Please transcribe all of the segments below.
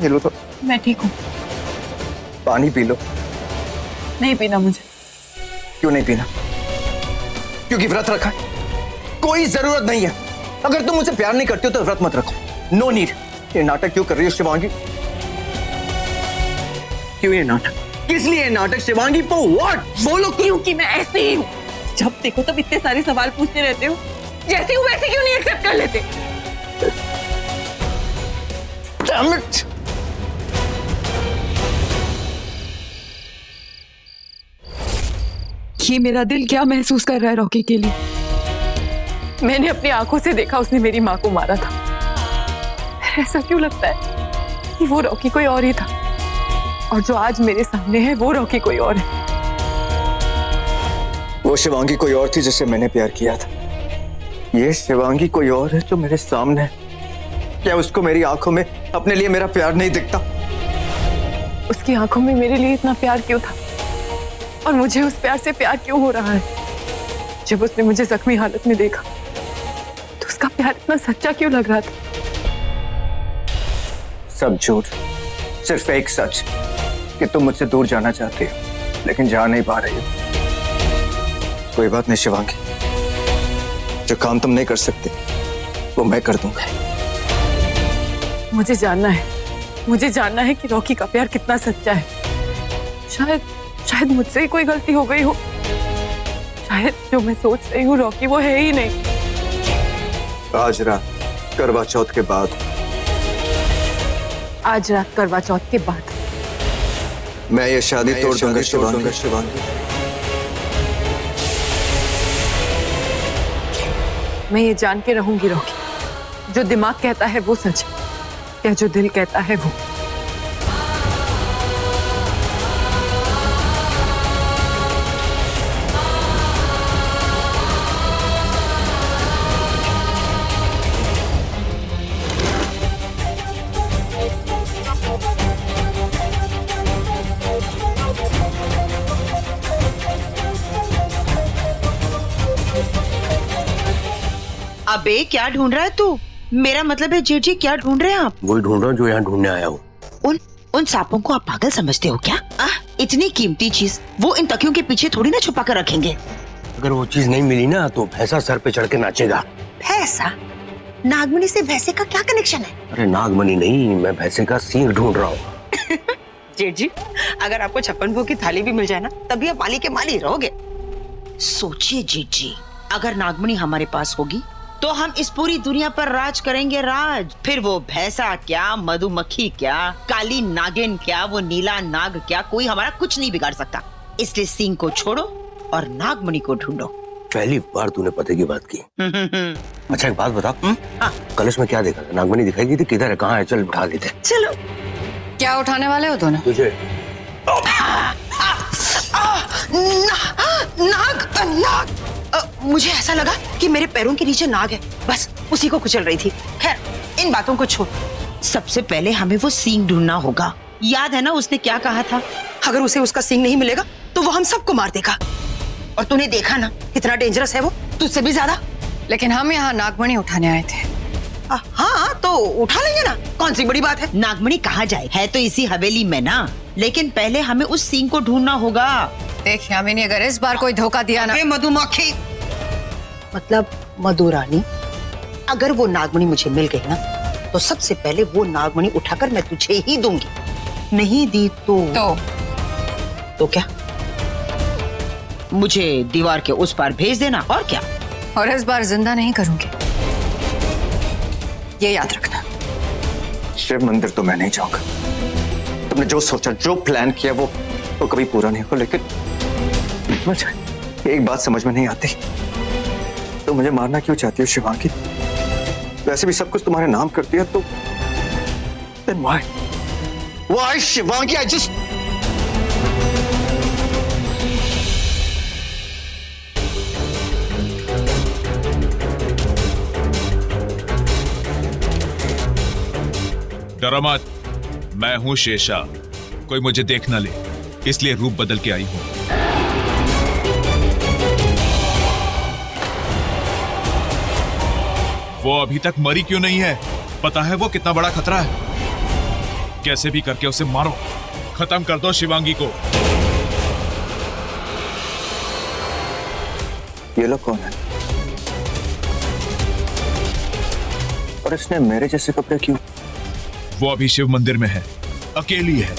ये लो तो। मैं ठीक हूँ। पानी पी लो। नहीं पीना मुझे। क्यों नहीं पीना? क्योंकि व्रत रखा है? कोई जरूरत नहीं है। अगर तुम मुझसे प्यार नहीं करती हो तो व्रत मत रखो। No need. ये नाटक क्यों कर रही हो शिवांगी? क्यों ये नाटक? किस लिए ये नाटक शिवांगी? For what? बोलो। क्योंकि मैं ऐसे ही हूँ। जब देखो तब इतने सारे सवाल पूछते रहते हो। जैसी हूँ वैसे क्यों नहीं एक्सेप्ट कर लेते? Damn it! ये मेरा दिल क्या महसूस कर रहा है रॉकी के लिए? मैंने अपनी आंखों से देखा उसने मेरी माँ को मारा था। ऐसा क्यों लगता है कि वो रॉकी कोई और ही था, और जो आज मेरे सामने है वो रॉकी कोई और है। वो शिवांगी कोई और थी जिससे मैंने प्यार किया था। ये शिवांगी कोई और है जो मेरे सामने है। क्या उसको मेरी आंखों में अपने लिए मेरा प्यार नहीं दिखता? उसकी आंखों में मेरे लिए इतना प्यार क्यों था, और मुझे उस प्यार से प्यार क्यों हो रहा है? जब उसने मुझे जख्मी हालत में देखा तो उसका प्यार इतना सच्चा क्यों लग रहा था? सब झूठ, सिर्फ एक सच कि तुम मुझसे दूर जाना चाहती हो लेकिन जा नहीं पा रही हो। कोई बात नहीं शिवांगी, जो काम तुम नहीं कर सकते वो मैं कर दूंगा। मुझे जानना है कि रॉकी का प्यार कितना सच्चा है। शायद मुझसे ही कोई गलती हो गई हो। शायद जो मैं सोच रही हूँ रॉकी वो है ही नहीं। आज रात करवा चौथ के बाद मैं ये शादी तोड़ दूंगा शिवांगी। मैं ये जान के रहूंगी रॉकी, जो दिमाग कहता है वो सच या जो दिल कहता है वो। अबे क्या ढूंढ रहा है तू? मेरा मतलब है जेठ जी, क्या ढूंढ रहे हैं आप? वही ढूंढ रहा हूँ जो यहाँ ढूंढने आया हूँ। उन सांपों को आप पागल समझते हो क्या? इतनी कीमती चीज वो इन तकियों के पीछे थोड़ी ना छुपा कर रखेंगे। अगर वो चीज नहीं मिली ना तो भैंसा सर पे चढ़ के नाचेगा। भैंसा? नागमणि से भैंसे का क्या कनेक्शन है? अरे नागमणि नहीं, मैं भैंसे का सींग ढूंढ रहा हूँ। जेठ जी, अगर आपको 56 भोग की थाली भी मिल जाए ना तभी आप माली के माली रहोगे। सोचिए जेठ जी, अगर नागमणि हमारे पास होगी तो हम इस पूरी दुनिया पर राज करेंगे, राज। फिर वो भैंसा क्या, मधुमक्खी क्या, काली नागिन क्या, वो नीला नाग क्या, कोई हमारा कुछ नहीं बिगाड़ सकता। इसलिए सिंह को छोड़ो और नागमणि को ढूंढो। पहली बार तूने पते की बात की। अच्छा एक बात बता, कलश में क्या देखा था? नागमणि दिखाई दी थी? किधर है, कहाँ है? चल उठा लेते। चलो। क्या उठाने वाले हो दोनों? तुझे नाग। मुझे ऐसा लगा कि मेरे पैरों के नीचे नाग है, बस उसी को कुचल रही थी। खैर इन बातों को छोड़, सबसे पहले हमें वो सींग ढूंढना होगा। याद है ना उसने क्या कहा था? अगर उसे उसका सींग नहीं मिलेगा तो वो हम सबको मार देगा। और तूने देखा ना कितना डेंजरस है वो, तुझसे भी ज्यादा। लेकिन हम यहाँ नागमणि उठाने आए थे। हाँ तो उठा लेंगे ना, कौन सी बड़ी बात है। नागमणि कहाँ जाए, है तो इसी हवेली में ना। लेकिन पहले हमें उस सींग को ढूंढना होगा। देख यामिनी, अगर इस बार कोई धोखा दिया ना। मधुमक्खी मतलब मधुरानी, अगर वो नागमणि मुझे मिल गई ना तो सबसे पहले वो नागमणि उठाकर मैं तुझे ही दूंगी। नहीं दी तो क्या? मुझे दीवार के उस पार भेज देना, और क्या। और इस बार जिंदा नहीं करूंगी, ये याद रखना। शिव मंदिर तो मैं नहीं जाऊंगा। तुमने जो सोचा, जो प्लान किया वो कभी पूरा नहीं होगा। लेकिन मुझे एक बात समझ में नहीं आती, तो मुझे मारना क्यों चाहती हो शिवांगी? वैसे भी सब कुछ तुम्हारे नाम कर दिया तो then why Shivangi? I just डरो मत, मैं हूं शेषा। कोई मुझे देख ना ले, इसलिए रूप बदल के आई हूं। वो अभी तक मरी क्यों नहीं है? पता है वो कितना बड़ा खतरा है? कैसे भी करके उसे मारो, खत्म कर दो शिवांगी को। ये लोग कौन है और इसने मेरे जैसे कपड़े क्यों? वो अभी शिव मंदिर में है, अकेली है।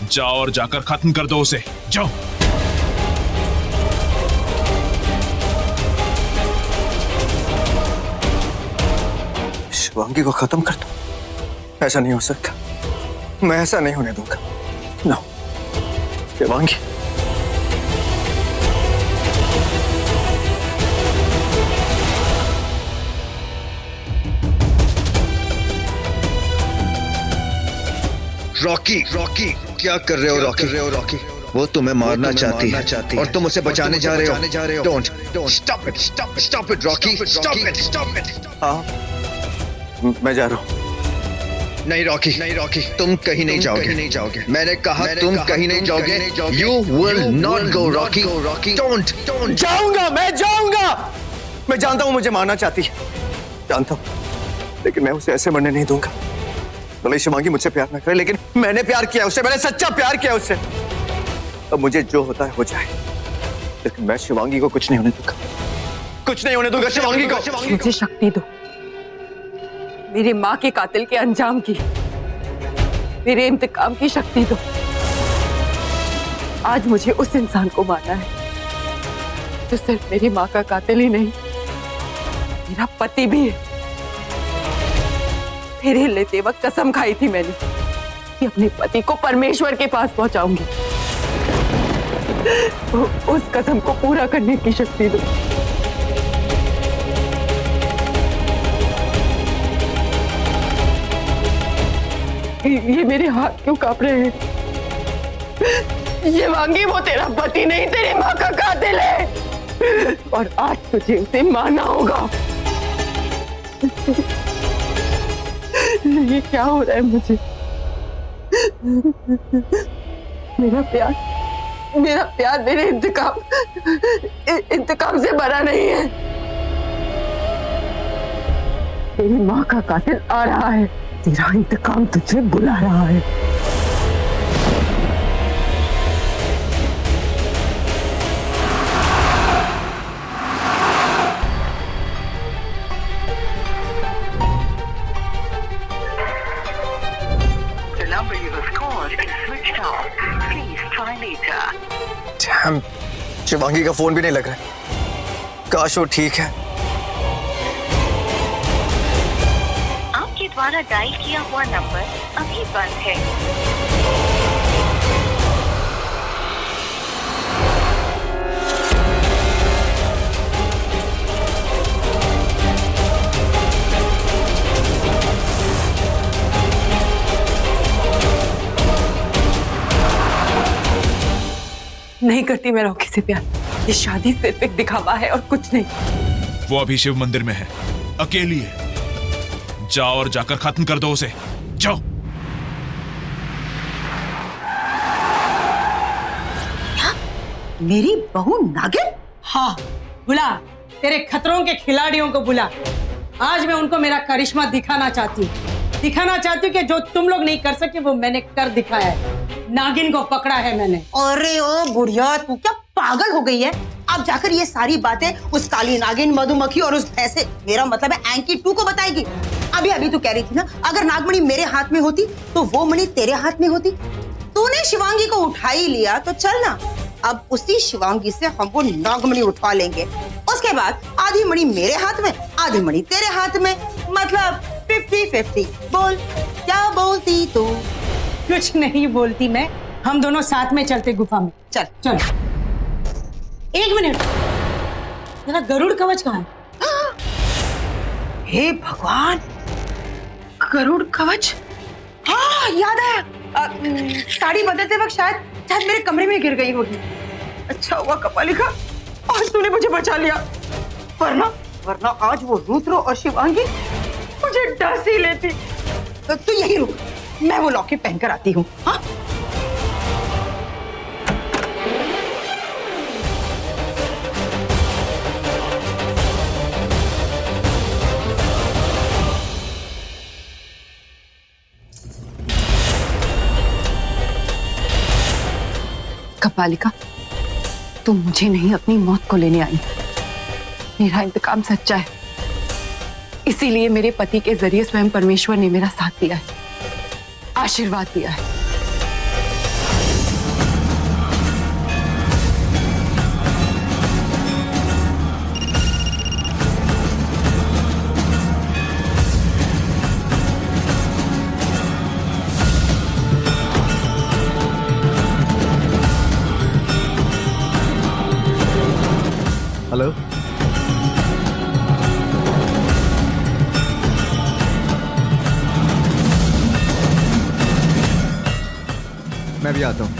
जाओ और जाकर खत्म कर दो उसे, जाओ। शिवांगी को खत्म कर दो? ऐसा नहीं हो सकता, मैं ऐसा नहीं होने दूंगा। नो, शिवांगी, रॉकी, रॉकी, क्या कर रहे हो रॉकी? वो तुम्हें मारना चाहती है और तुम उसे बचाने जा रहे हो। Don't stop it Rocky, stop it. हाँ, मैं जा रहा हूँ। नहीं रॉकी, तुम कहीं नहीं जाओगे। मैंने कहा तुम कहीं नहीं जाओगे। You will not go Rocky. Don't. जाऊंगा, मैं जाऊंगा। मैं जानता हूँ मुझे मारना चाहती है, जानता हूँ, लेकिन मैं उसे ऐसे मरने नहीं दूंगा। भले शिवांगी मुझसे प्यार ना करे, लेकिन मैंने प्यार किया उससे, मैंने सच्चा प्यार किया उससे। अब मुझे जो होता है हो जाए, लेकिन मैं शिवांगी को कुछ नहीं होने दूंगा, कुछ नहीं होने दूंगा शिवांगी को। मुझे शक्ति दो, मेरी माँ के कातिल के अंजाम की, मेरे इंतकाम की शक्ति दो। आज मुझे उस इंसान को मारना है जो सिर्फ मेरी माँ का कातिल ही नहीं, मेरा पति भी है। तेरे लेते वक्त कसम खाई थी मैंने कि अपने पति को परमेश्वर के पास पहुंचाऊंगी। तो उस कसम को पूरा करने की शक्ति दो। ये मेरे हाथ क्यों कांप रहे हैं? शिवांगी, वो तेरा पति नहीं, तेरी माँ का कातिल है और आज तुझे उसे मारना होगा। ये क्या हो रहा है मुझे? मेरा प्यार मेरे इंतकाम से बड़ा नहीं है। तेरी माँ का कातिल आ रहा है, तेरा इंतकाम तुझे बुला रहा है। Damn, शिवांगी का फोन भी नहीं लग रहा है। काश वो ठीक है। आपके द्वारा डायल किया हुआ नंबर अभी बंद है। नहीं करती मैं रॉकी से प्यार। ये शादी सिर्फ एक दिखावा है और कुछ नहीं। वो अभी शिव मंदिर में है, अकेली है। जाओ और जाकर खत्म कर दो उसे, जाओ। क्या? मेरी बहू नागिन? हाँ, बुला तेरे खतरों के खिलाड़ियों को बुला। आज मैं उनको मेरा करिश्मा दिखाना चाहती हूँ कि जो तुम लोग नहीं कर सके वो मैंने कर दिखाया है। नागिन को पकड़ा है मैंने। अरे ओ बुढ़िया, तू क्या पागल हो गई है? अब जाकर ये सारी बातें उस काली नागिन, मधुमक्खी और उस भैंसे, मेरा मतलब है एंकी 2 को बताएगी। अभी तू कह रही थी ना, अगर नागमणि मेरे हाथ में होती तो वो मणि तेरे हाथ में होती। तूने शिवांगी को उठा ही लिया तो चल ना, अब उसी शिवांगी से हम वो नागमणि उठा लेंगे। उसके बाद आधी मणि मेरे हाथ में, आधी मणि तेरे हाथ में, मतलब 50-50। बोल, क्या बोलती तू? कुछ नहीं बोलती मैं। हम दोनों साथ में चलते गुफा में। चल चल। एक मिनट, तेरा गरुड़ कवच कहाँ है? हे भगवान, गरुड़ कवच? हाँ, याद आया। साड़ी बदलते वक्त शायद मेरे कमरे में गिर गई होगी। अच्छा हुआ कपालिका, आज तूने मुझे बचा लिया, वरना आज वो रुद्र और शिवांगी मुझे डस ही लेती। तू यही रुक, मैं वो लॉकेट पहनकर आती हूँ। हाँ, कपालिका, तुम मुझे नहीं अपनी मौत को लेने आई। मेरा इंतकाम सच्चा है, इसीलिए मेरे पति के जरिए स्वयं परमेश्वर ने मेरा साथ दिया है, आशीर्वाद दिया है। हेलो, मैं भी आता हूँ।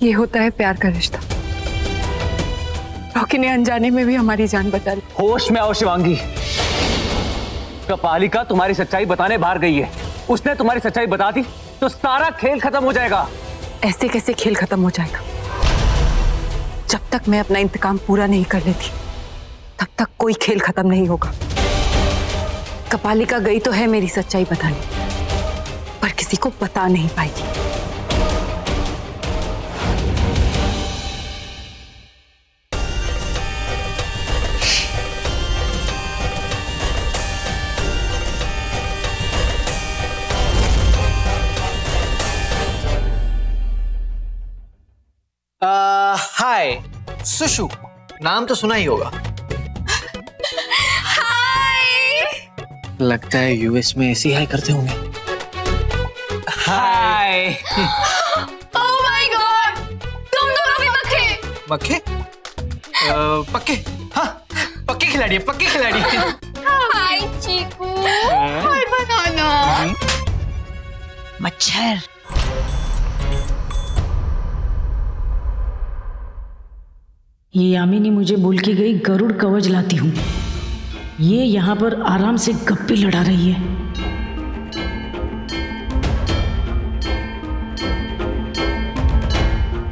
ये होता है प्यार का रिश्ता। रॉकी ने अनजाने में भी हमारी जान बचा ली। होश में आओ शिवांगी। कपालिका तुम्हारी सच्चाई बताने बाहर गई है। उसने तुम्हारी सच्चाई बता दी तो सारा खेल खत्म हो जाएगा। ऐसे कैसे खेल खत्म हो जाएगा? जब तक मैं अपना इंतकाम पूरा नहीं कर लेती तब तक कोई खेल खत्म नहीं होगा। कपालिका गई तो है मेरी सच्चाई बताने, पर किसी को बता नहीं पाएगी। हाय, सुशु, नाम तो सुना ही होगा। लगता है यूएस में ऐसे ही हाय करते होंगे। हाय। ओह माय गॉड, तुम दोनों भी मक्खे। मक्खे? पक्के? हाँ, पक्के खिलाड़ी है, पक्के खिलाड़ी है। हाय चीकू, हाय बनाना। मच्छर। ये यामिनी मुझे बोल के गई गरुड़ कवच लाती हूँ। ये यहाँ पर आराम से गप्पे लड़ा रही है।